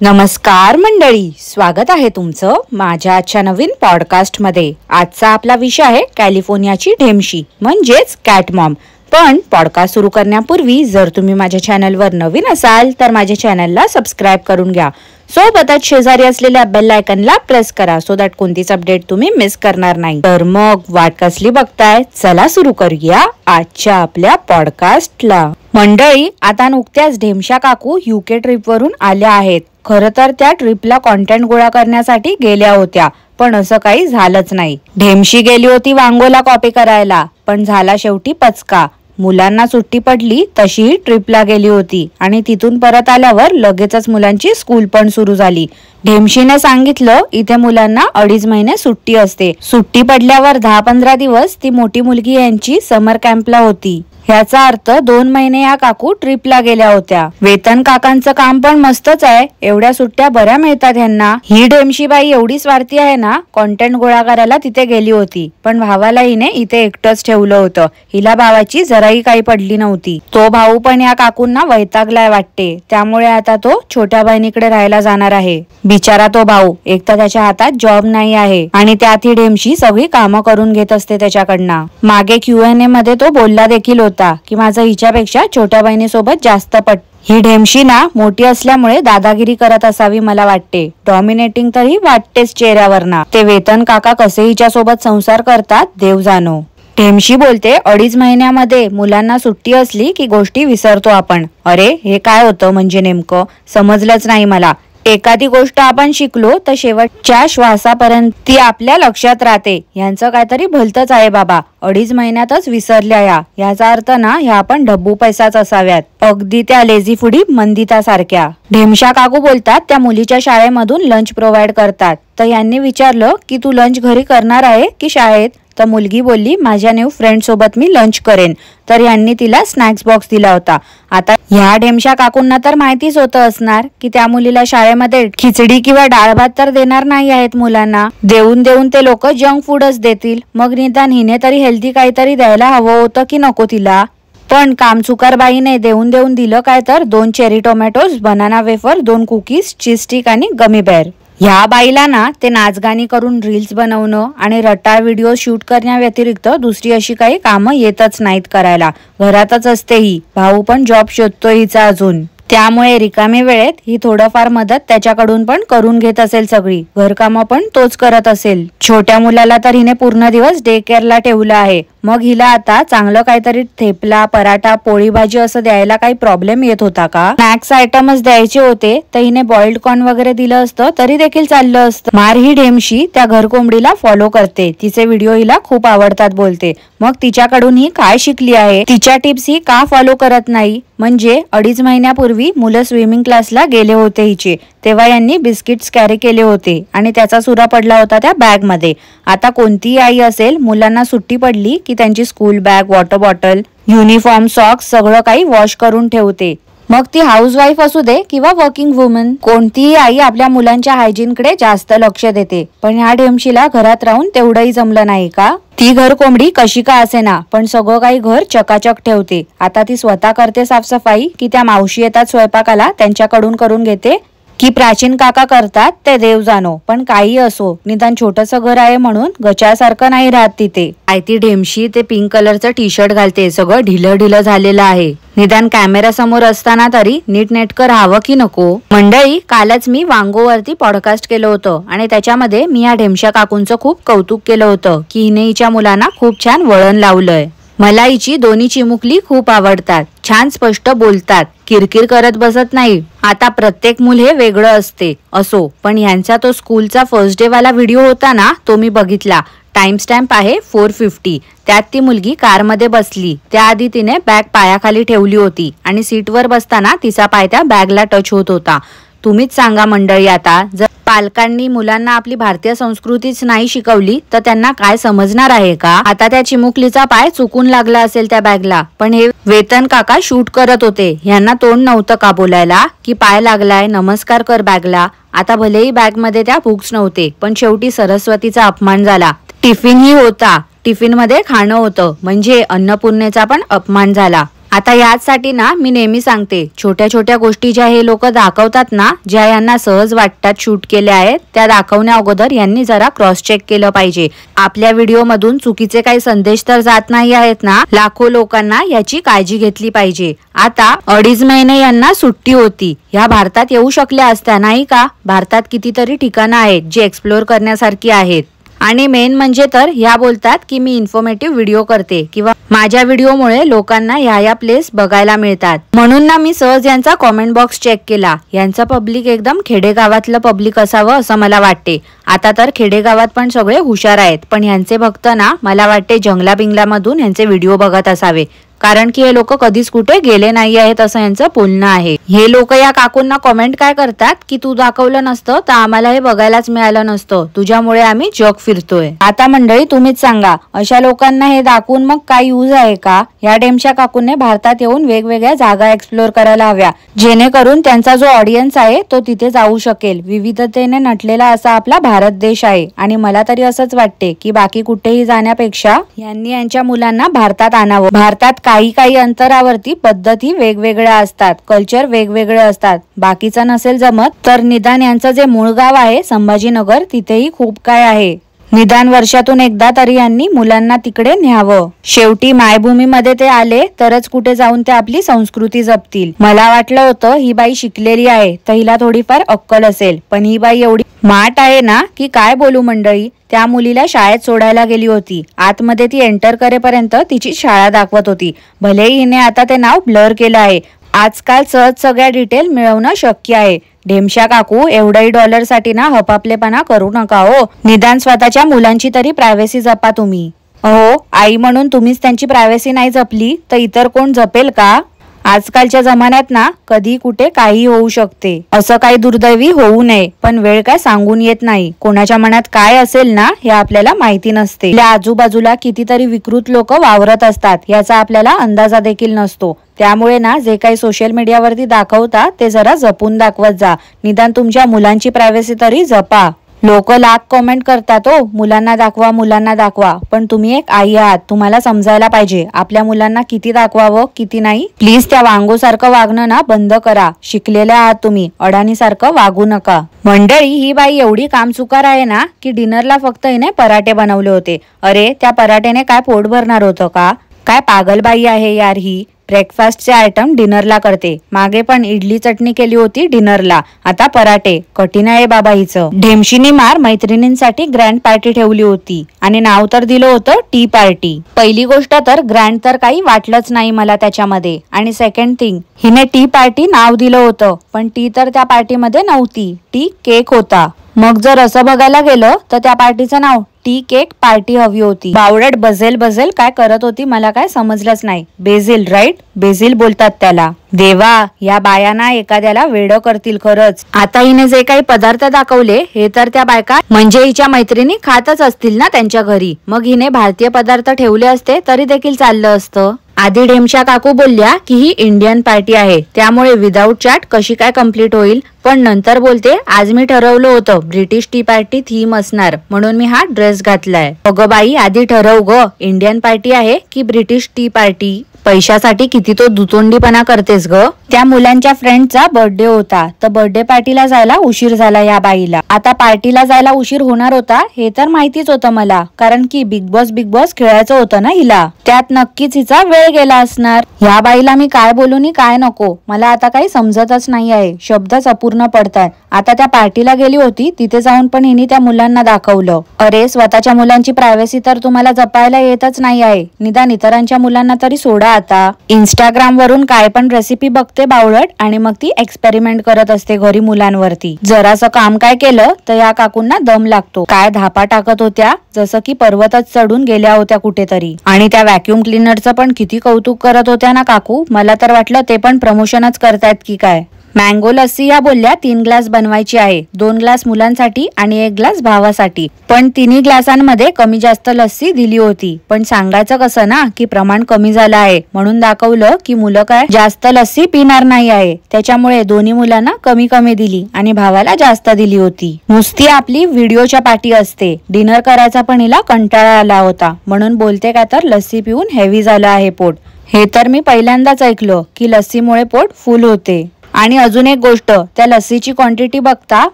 नमस्कार मंडळी, स्वागत आहे तुमचं माझ्या आजच्या नवीन पॉडकास्ट मध्ये। आजचा आपला विषय आहे कॅलिफोर्नियाची ढेमशी म्हणजेच कॅट मॉम। पण पॉडकास्ट सुरू करण्यापूर्वी जर तुम्ही माझ्या चॅनलवर नवीन असाल तर माझ्या चॅनलला सबस्क्राइब करून घ्या। सोबतच शेजारी असलेल्या बेल आयकॉनला प्रेस करा सो दॅट कोणतीच अपडेट तुम्ही मिस करणार नाही। तर मग वाट कसली बघताय, चला सुरू करूया आजच्या आपल्या पॉडकास्टला। मंडळी, आता नुकत्याच ढेमशा काकू यूके ट्रिप वरून आल्या आहेत। खरं तर त्या ट्रिपला कंटेंट गोळा करण्यासाठी गेल्या होत्या, पण असं काही झालंच नाही। ढेमशी गेली होती वांगोला कॉपी करायला, पण झाला शेवटी पचका। मुलांना सुट्टी पडली तशीही ट्रिपला गेली होती आणि तिथून परत आल्यावर लगेचच मुलांची स्कूल पण सुरू झाली। ढेमशीने सांगितलं इथे मुलांना 2.5 महिने सुट्टी असते। सुट्टी पडल्यावर 10-15 दिवस ती मोठी मुलगी यांची समर कॅम्पला होती। ह्याचा अर्थ 2 महिने या काकू ट्रिपला गेल्या होत्या। वेतन काकांचं काम पण मस्तच आहे, एवढ्या सुट्ट्या बऱ्या मिळतात ह्यांना। ही ढेमशी बाई एवढी स्वार्थी आहे ना, कंटेंट गोळा करायला तिथे गेली होती, पण भावाला हिने इथे एकटंच ठेवलं होतं। हिला भावाची जराही काही पडली नव्हती। तो भाऊ पण या काकूंना वैतागलाय वाटते, त्यामुळे आता तो छोट्या बहिणीकडे राहायला जाणार आहे। बिचारा तो भाऊ, एक तर त्याच्या हातात जॉब नाही आहे आणि त्यात ही ढेमशी सगळी कामं करून घेत असते त्याच्याकडनं। मागे Q&A मध्ये तो बोलला देखील होता की माझं हिच्यापेक्षा छोट्या बहिणीसोबत जास्त पट। ही ढेमशी ना मोठी असल्यामुळे दादागिरी करत असावी मला वाटते। डॉमिनेटिंग तरी वाटतेच चेहऱ्यावरना। ते वेतन काका कसे हिच्यासोबत संसार करतात देव जाणो। ढेमशी बोलते 2.5 महिन्यामध्ये मुलांना सुट्टी असली की गोष्टी विसरतो आपण। अरे हे काय होतं म्हणजे नेमकं समजलंच नाही मला। एखादी गोष्ट आपण शिकलो तर शेवटच्या श्वासापर्यंत ती आपल्या लक्षात राहते। यांचं काहीतरी भलतच आहे बाबा, 2.5 महिन्यातच विसरल्या याचा अर्थ ना ह्या पण ढब्बू पैसाच असाव्यात, अगदी त्या लेझी फुडी मंदिता सारख्या। ढेमशा काकू बोलतात त्या मुलीच्या शाळेमधून लंच प्रोव्हाइड करतात। तर यांनी विचारलं की तू लंच घरी करणार आहे की शाळेत? तर मुलगी बोलली माझ्या न्यू फ्रेंड सोबत मी लंच करेन। तर यांनी तिला स्नॅक्स बॉक्स दिला होता। आता ह्या ढेमशा काकूंना तर माहितीच होतं असणार की त्या मुलीला शाळेमध्ये खिचडी किंवा डाळ भात तर देणार नाही आहेत मुलांना। देऊन देऊन ते लोक जंक फूडच देतील, मग निदान हिने तरी हेल्दी काहीतरी द्यायला हवं होतं की नको तिला। पण कामचुकार बाईने देऊन देऊन दिलं काय तर 2 cherry tomatoes, banana wafer, 2 cookies, cheese stick आणि गमी बेअर। ह्या बाईला ना ते नाचगाणी करून रील्स बनवणं आणि रटाळ व्हिडिओ शूट करण्याव्यतिरिक्त दुसरी अशी काही कामं येतच नाहीत करायला। घरातच असते ही, भाऊ पण जॉब शोधतोय हिचा अजून। त्यामुळे रिकामी वेळेत ही थोडंफार मदत त्याच्याकडून पण करून घेत असेल सगळी। घरकामं पण तोच करत असेल। छोट्या मुलाला तर हिने पूर्ण दिवस डे केअरला ठेवलं आहे, मग हिला आता चांगलं काहीतरी थेपला, पराठा, पोळी भाजी असं द्यायला काही प्रॉब्लेम येत होता का? स्नॅक्स आयटमच द्यायचे होते तर हिने बॉइल्ड कॉर्न वगैरे दिलं असतं तरी देखील चाललं असतं। मार ही ढेमशी त्या घर कोंबडीला फॉलो करते, तिचे व्हिडिओ हिला खूप आवडतात बोलते। मग तिच्याकडून ही काय शिकली आहे? तिच्या टिप्स ही का फॉलो करत नाही? म्हणजे 2.5 महिन्यापूर्वी मुलं स्विमिंग क्लासला गेले होते हिचे, तेव्हा यांनी बिस्किट्स कॅरी केले होते आणि त्याचा सुरा पडला होता त्या बॅग मध्ये। आता कोणतीही आई असेल, मुलांना सुट्टी पडली की त्यांची school bag, water bottle, uniform, socks सगळं काही वॉश करून ठेवते। मग ती हाऊसवाईफ असू दे किंवा वर्किंग वुमन, कोणतीही आई आपल्या मुलांच्या हायजीनकडे जास्त लक्ष देते। पण ह्या ढेमशीला घरात राहून तेवढंही जमलं नाही का? ती घर कोंबडी कशी का असेना पण सगळं काही घर चकाचक ठेवते। आता ती स्वतः करते साफसफाई की त्या मावशी येतात स्वयंपाकाला त्यांच्याकडून करून घेते, की प्राचीन काका करतात ते देव जाणो। पण काही असो, निदान छोटंसं घर आहे म्हणून गचासारखं नाही राहत तिथे। ती ढेमशी ते पिंक कलरचं टी शर्ट घालते, सगळं ढिलं ढिलं झालेलं आहे। निदान कॅमेरा समोर असताना तरी नीटनेटकं राहावं की नको? मंडळी, कालच मी वांगोवरती पॉडकास्ट केलं होतं आणि त्याच्यामध्ये मी या ढेमशा काकूंचं खूप कौतुक केलं होतं की हिने हिच्या मुलांना खूप छान वळण लावलंय। मला हिची दोन्ही चिमुकली खूप आवडतात, छान स्पष्ट बोलतात, किरकिर करत बसत नाही। आता प्रत्येक मूल हे वेगळं असते असो, पण यांचा तो स्कूलचा फर्स्ट डे वाला व्हिडिओ होता ना, तो मी बघितला। टाइम स्टॅम्प आहे 4:50। त्यात ती मुलगी कारमध्ये बसली, त्याआधी तिने बॅग पायाखाली ठेवली होती आणि सीटवर बसताना तिचा पाय त्या बॅगला टच होत होता। तुम्हीच सांगा मंडळी, आता जर पालकांनी मुलांना आपली भारतीय संस्कृतीच नाही शिकवली तर त्यांना काय समजणार आहे का? आता त्या चिमुकलीचा पाय चुकून लागला असेल त्या बॅगला, पण हे वेतन काका शूट करत होते, यांना तोंड नव्हतं का बोलायला की पाय लागलाय, नमस्कार कर बॅगला? आता भलेही बॅग मध्ये त्या बुक्स नव्हते, पण शेवटी सरस्वतीचा अपमान झाला। टिफिन ही होता, टिफिन मध्ये खाणं होतं, म्हणजे अन्नपूर्णेचा पण अपमान झाला। आता याचसाठी ना मी नेहमी सांगते, छोट्या छोट्या गोष्टी ज्या हे लोक दाखवतात ना, ज्या यांना सहज वाटतात शूट केल्या आहेत, त्या दाखवण्या अगोदर यांनी जरा क्रॉस चेक केलं पाहिजे. आपल्या व्हिडिओ मधून चुकीचे काही संदेश तर जात नाही आहेत ना. लाखो लोकांना याची काळजी घेतली पाहिजे. आता 2.5 महिने यांना सुट्टी होती, ह्या भारतात येऊ शकल्या असत्या नाही का. भारतात कितीतरी ठिकाणं आहेत जी एक्सप्लोर करण्यासारखी आहेत. आणि मेन म्हणजे तर ह्या बोलतात की मी इन्फॉर्मेटिव्ह व्हिडिओ करते किंवा माझ्या व्हिडिओमुळे लोकांना ह्या प्लेस बघायला मिळतात. म्हणून ना मी सहज यांचा कॉमेंट बॉक्स चेक केला. यांचं पब्लिक एकदम खेडेगावातलं पब्लिक असावं असं मला वाटते. आता तर खेडेगावात पण सगळे हुशार आहेत, पण ह्यांचे भक्त ना मला वाटते जंगला बिंगलामधून ह्यांचे व्हिडिओ बघत असावे, कारण की हे लोक कधीच कुठे गेले नाही आहेत असं यांचं बोलणं आहे. हे लोक या काकूंना कमेंट काय करतात की तू दाखवलं नसतं तर आम्हाला हे बघायलाच मिळालं नसतं, तुझ्यामुळे आम्ही जग फिरतोय. आता मंडळी तुम्हीच सांगा, अशा लोकांना हे दाखवून मग काय यूज आहे का. या डेमच्या काकूंनी भारतात येऊन वेगवेगळ्या जागा एक्सप्लोर करायला हव्या, जेणेकरून त्यांचा जो ऑडियन्स आहे तो तिथे जाऊ शकेल. विविधतेने नटलेला असा आपला भारत देश आहे आणि मला तरी असंच वाटते की बाकी कुठेही जाण्यापेक्षा यांनी यांच्या मुलांना भारतात आणावं. भारतात काही अंतरावरती पद्धती वेगवेगळ्या असतात, कल्चर वेगवेगळे असतात. बाकीचं नसेल जमत तर निदान यांचं जे मूळ गाव आहे संभाजीनगर, तिथेही खूप काय आहे. निदान वर्षातून एकदा तरी यांनी मुलांना तिकडे न्यावं. शेवटी मायभूमीमध्ये ते आले तरच कुठे जाऊन ते आपली संस्कृती जपतील. मला वाटलं होतं ही बाई शिकलेली आहे तर हिला थोडीफार अक्कल असेल, पण ही बाई एवढी स्मार्ट आहे ना की काय बोलू मंडळी. त्या मुलीला शाळेत सोडायला गेली होती, आतमध्ये ती एंटर करेपर्यंत तिची शाळा दाखवत होती. भलेही हिने आता ते नाव ब्लर केलं आहे. आजकाल सहज सगळ्या डिटेल मिळवणं शक्य आहे. ढेमशा काकू, एवढाही डॉलरसाठी ना हपापलेपणा करू नका हो. निदान स्वतःच्या मुलांची तरी प्रायव्हसी जपा तुम्ही. अहो, आई म्हणून तुम्हीच त्यांची प्रायव्हसी नाही जपली तर इतर कोण जपेल का. आजकालच्या जमान्यात ना कधी कुठे काही होऊ शकते. असं काही दुर्दैवी होऊ नये, पण वेळ काय सांगून येत नाही. कोणाच्या मनात काय असेल ना हे आपल्याला माहिती नसते. आपल्या आजूबाजूला कितीतरी विकृत लोक वावरत असतात, याचा आपल्याला अंदाजा देखील नसतो. त्यामुळे ना जे काही सोशल मीडियावरती दाखवता ते जरा जपून दाखवत जा. निदान तुमच्या मुलांची प्रायव्हसी तरी जपा. लोक लाख कमेंट करतात हो, मुलांना दाखवा मुलांना दाखवा, पण तुम्ही एक आई आहात, तुम्हाला समजायला पाहिजे आपल्या मुलांना किती दाखवावं किती नाही. प्लीज त्या वांगोसारखं वागणं ना बंद करा. शिकलेल्या आहात तुम्ही, अडाणीसारखं वागू नका. मंडळी, ही बाई एवढी कामचुकार आहे ना की डिनरला फक्त हिने पराठे बनवले होते. अरे त्या पराठेने काय पोट भरणार होतं का. काय पागलबाई आहे यार ही. ब्रेकफास्टचे आयटम डिनरला करते, मागे पण इडली चटणी केली होती डिनरला, आता पराठे. कठीण आहे बाबा हिचं. ढेमशीनी मार मैत्रिणींसाठी ग्रँड पार्टी ठेवली होती आणि नाव तर दिलं होतं टी पार्टी. पहिली गोष्ट तर ग्रँड तर काही वाटलंच नाही मला त्याच्यामध्ये, आणि सेकंड थिंग हिने टी पार्टी नाव दिलं होतं, पण टी तर त्या पार्टीमध्ये नव्हती, टी केक होता. मग जर असं बघायला गेलं तर त्या पार्टीचं नाव टी केक पार्टी हवी होती. बावळट बझेल काय करत होती मला काय समजलंच नाही. बेझिल, राईट, बेझिल बोलतात त्याला. देवा, या बायाना एखाद्याला वेड करतील खरंच. आता हिने जे काही पदार्थ दाखवले हे तर त्या बायका म्हणजे हिच्या मैत्रिणी खातच असतील ना त्यांच्या घरी. मग हिने भारतीय पदार्थ ठेवले असते तरी देखील चाललं असतं. आधी ढेमशा काकू बोलल्या की ही इंडियन पार्टी आहे, त्यामुळे विदाऊट चाट कशी काय कम्प्लीट होईल. पण नंतर बोलते आज मी ठरवलं होतं ब्रिटिश टी पार्टी थीम असणार, म्हणून मी हा ड्रेस घातलाय. अगं बाई, आधी ठरव ग, इंडियन पार्टी आहे की ब्रिटिश टी पार्टी. पैशासाठी किती तो दुतोंडीपणा करतेस ग. त्या मुलांच्या फ्रेंडचा बर्थडे होता तर बर्थडे पार्टीला जायला उशीर झाला या बाईला. आता पार्टीला जायला उशीर होणार होता हे तर माहितीच होतं मला, कारण की बिग बॉस खेळायचं होतं ना हिला. त्यात नक्कीच हिचा वेळ गेला असणार. या बाईला मी काय बोलू नी काय नको, मला आता काही समजतच नाही आहे. शब्दच अपूर्ण पडताय. आता त्या पार्टीला गेली होती, तिथे जाऊन पण हिने त्या मुलांना दाखवलं. अरे, स्वतःच्या मुलांची प्रायव्हसी तर तुम्हाला जपायला येतच नाही आहे, निदान इतरांच्या मुलांना तरी सोडा. आता इंस्टाग्राम वरून काय पण रेसिपी बघते बावळट आणि मग ती एक्सपेरिमेंट करत असते घरी मुलांवरती. जरासं काम काय केलं तर या काकूंना दम लागतो. काय धापा टाकत होत्या, जसं की पर्वतच चढून गेल्या होत्या कुठेतरी. आणि त्या व्हॅक्युम क्लीनरचं पण किती कौतुक करत होत्या ना काकू. मला तर वाटलं ते पण प्रमोशनच करतायत की काय. मँगो लस्सी या बोलल्या 3 ग्लास बनवायची आहे, 2 ग्लास मुलांसाठी आणि 1 ग्लास भावासाठी. पण तिन्ही ग्लासांमध्ये कमी जास्त लस्सी दिली होती. पण सांगायचं कसं ना की प्रमाण कमी झालं आहे, म्हणून दाखवलं की मुलं काय जास्त लस्सी पिणार नाही आहे. त्याच्यामुळे दोन्ही मुलांना कमी कमी दिली आणि भावाला जास्त दिली होती. नुसती आपली व्हिडिओच्या पाठी असते. डिनर करायचा पण हिला कंटाळा आला होता, म्हणून बोलते का तर लस्सी पिऊन हेवी झालं आहे पोट. हे तर मी पहिल्यांदाच ऐकलं की लस्सीमुळे पोट फुल होते. आणि अजून एक गोष्ट, त्या लस्सीची क्वांटिटी बघता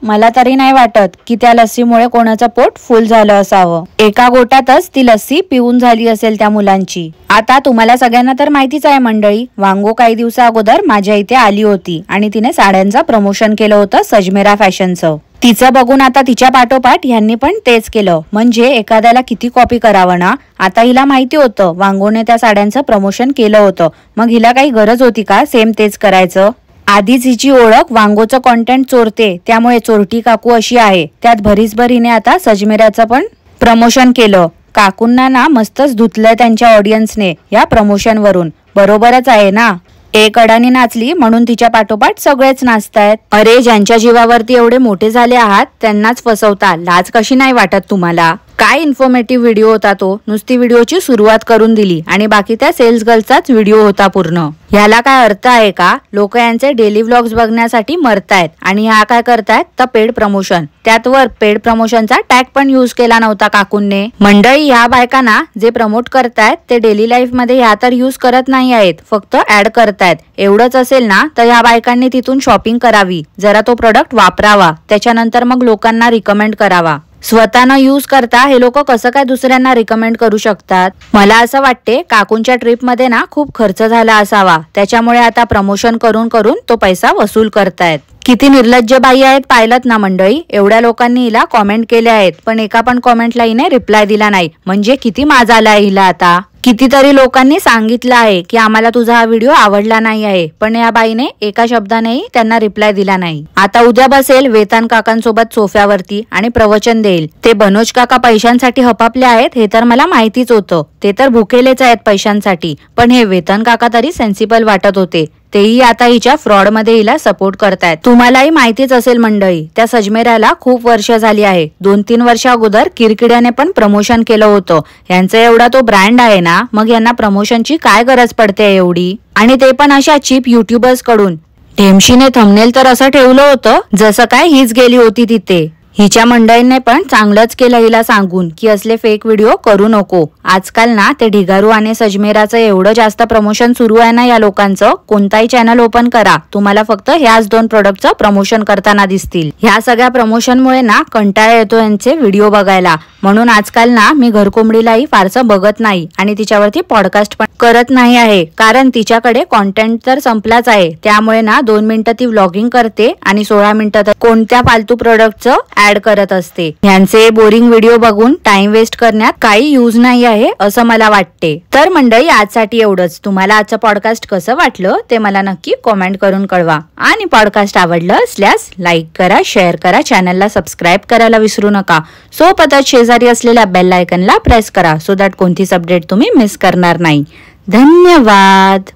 मला तरी नाही वाटत की त्या लस्सीमुळे कोणाचं पोट फुल झालं असावं. एका गोटातच ती लस्सी पिऊन झाली असेल त्या मुलांची. आता तुम्हाला सगळ्यांना तर माहितीच आहे मंडळी, वांगो काही दिवसा अगोदर माझ्या इथे आली होती आणि तिने साड्यांचं प्रमोशन केलं होतं सजमेरा फॅशनचं. तिचं बघून आता तिच्या पाठोपाठ यांनी पण तेच केलं. म्हणजे एखाद्याला किती कॉपी करावं ना. आता हिला माहिती होतं वांगोने त्या साड्यांचं प्रमोशन केलं होतं, मग हिला काही गरज होती का सेम तेच करायचं. आधीच हिची ओळख वांगोचं कॉन्टेंट चोरते, त्यामुळे चोरटी काकू अशी आहे. त्यात भरीसभर हिने आता सजमेराचं पण प्रमोशन केलं. काकूंना ना मस्तच धुतलंय त्यांच्या ऑडियन्सने या प्रमोशन वरून. बरोबरच आहे ना. एक अडाणी नाचली म्हणून तिच्या पाठोपाठ सगळेच नाचतायत. अरे, ज्यांच्या जीवावरती एवढे मोठे झाले आहात त्यांनाच फसवता. लाज कशी नाही वाटत तुम्हाला. काय इन्फॉर्मेटिव्ह व्हिडिओ होता तो. नुसती व्हिडिओची सुरुवात करून दिली आणि बाकी त्या सेल्स गर्लचाच व्हिडिओ होता पूर्ण. ह्याला काय अर्थ आहे का. लोक यांचे डेली व्लॉग्स बघण्यासाठी मरतायत आणि ह्या काय करतायत तर पेड प्रमोशन. त्यात वर पेड प्रमोशनचा टॅग पण युज केला नव्हता काकूंने. मंडळी, ह्या बायकांना जे प्रमोट करतायत ते डेली लाईफ मध्ये ह्या तर युज करत नाही आहेत, फक्त ऍड करतायत. एवढंच असेल ना तर ह्या बायकांनी तिथून शॉपिंग करावी, जरा तो प्रोडक्ट वापरावा, त्याच्यानंतर मग लोकांना रिकमेंड करावा. स्वतः न यूज करता हे लोक कसं काय दुसऱ्यांना रिकमेंड करू शकतात. मला असं वाटते काकूंच्या ट्रिप मध्ये ना खूप खर्च झाला असावा, त्याच्यामुळे आता प्रमोशन करून करून तो पैसा वसूल करतायत. किती निर्लज्ज बाई आहेत पाहिलत ना मंडळी. एवढ्या लोकांनी हिला कॉमेंट केले आहेत पण एका पण कॉमेंटला हिने रिप्लाय दिला नाही. म्हणजे किती माज आलाय हिला आता. कितीतरी लोकांनी सांगितलं आहे की आम्हाला तुझा हा व्हिडिओ आवडला नाही आहे, पण या बाईने एका शब्दानेही त्यांना रिप्लाय दिला नाही. आता उद्या बसेल वेतान काकांसोबत सोफ्यावरती आणि प्रवचन देईल. ते बनोज काका पैशांसाठी हपापले आहेत हे तर मला माहितीच होतं. ते तर भुकेलेच आहेत पैशांसाठी, पण हे वेतन काका तरी सेन्सिबल वाटत होते. तेही आता हिच्या फ्रॉड मध्ये हिला सपोर्ट करतायत. तुम्हालाही माहितीच असेल मंडळी, त्या सजमेराला खूप वर्ष झाली आहे. 2-3 वर्ष अगोदर किरकिड्याने पण प्रमोशन केलं होतं. यांचा एवढा तो ब्रँड आहे ना, मग यांना प्रमोशनची काय गरज पडते एवढी. आणि ते पण अशा चीप युट्यूबर्स कडून. ढेमशीने थंबनेल तर असं ठेवलं होतं जसं काय हीच गेली होती तिथे. हिच्या मंडळींनी पण चांगलंच केलं हिला सांगून की असले फेक व्हिडिओ करू नको. आजकाल ना ते ढिगारू आणि सजमेराचं एवढं जास्त प्रमोशन सुरू आहे ना या लोकांचं. कोणताही चॅनल ओपन करा, तुम्हाला फक्त ह्याच 2 प्रोडक्टचं प्रमोशन करताना दिसतील. ह्या सगळ्या प्रमोशनमुळे ना कंटाळा येतो यांचे व्हिडिओ बघायला. म्हणून आजकाल ना मी घरकोंबडीलाही फारसं बघत नाही आणि तिच्यावरती पॉडकास्ट पण करत नाही आहे, कारण तिच्याकडे कॉन्टेंट तर संपलाच आहे. त्यामुळे ना 2 मिनिटं ती व्लॉगिंग करते आणि 16 मिनिटं कोणत्या फालतू प्रोडक्टचं ऍड करत असते. यांचे बोरिंग व्हिडिओ बघून टाइम वेस्ट करण्यात काही यूज नाही आहे असं मला वाटते. तर मंडळी, आजसाठी एवढंच. तुम्हाला आजचं पॉडकास्ट कसं वाटलं ते मला नक्की कॉमेंट करून कळवा. आणि पॉडकास्ट आवडलं असल्यास लाईक करा, शेअर करा, चॅनलला सबस्क्राईब करायला विसरू नका. सोबतच शेजारी असलेल्या बेल आयकनला प्रेस करा, सो दॅट कोणतीच अपडेट तुम्ही मिस करणार नाही. धन्यवाद.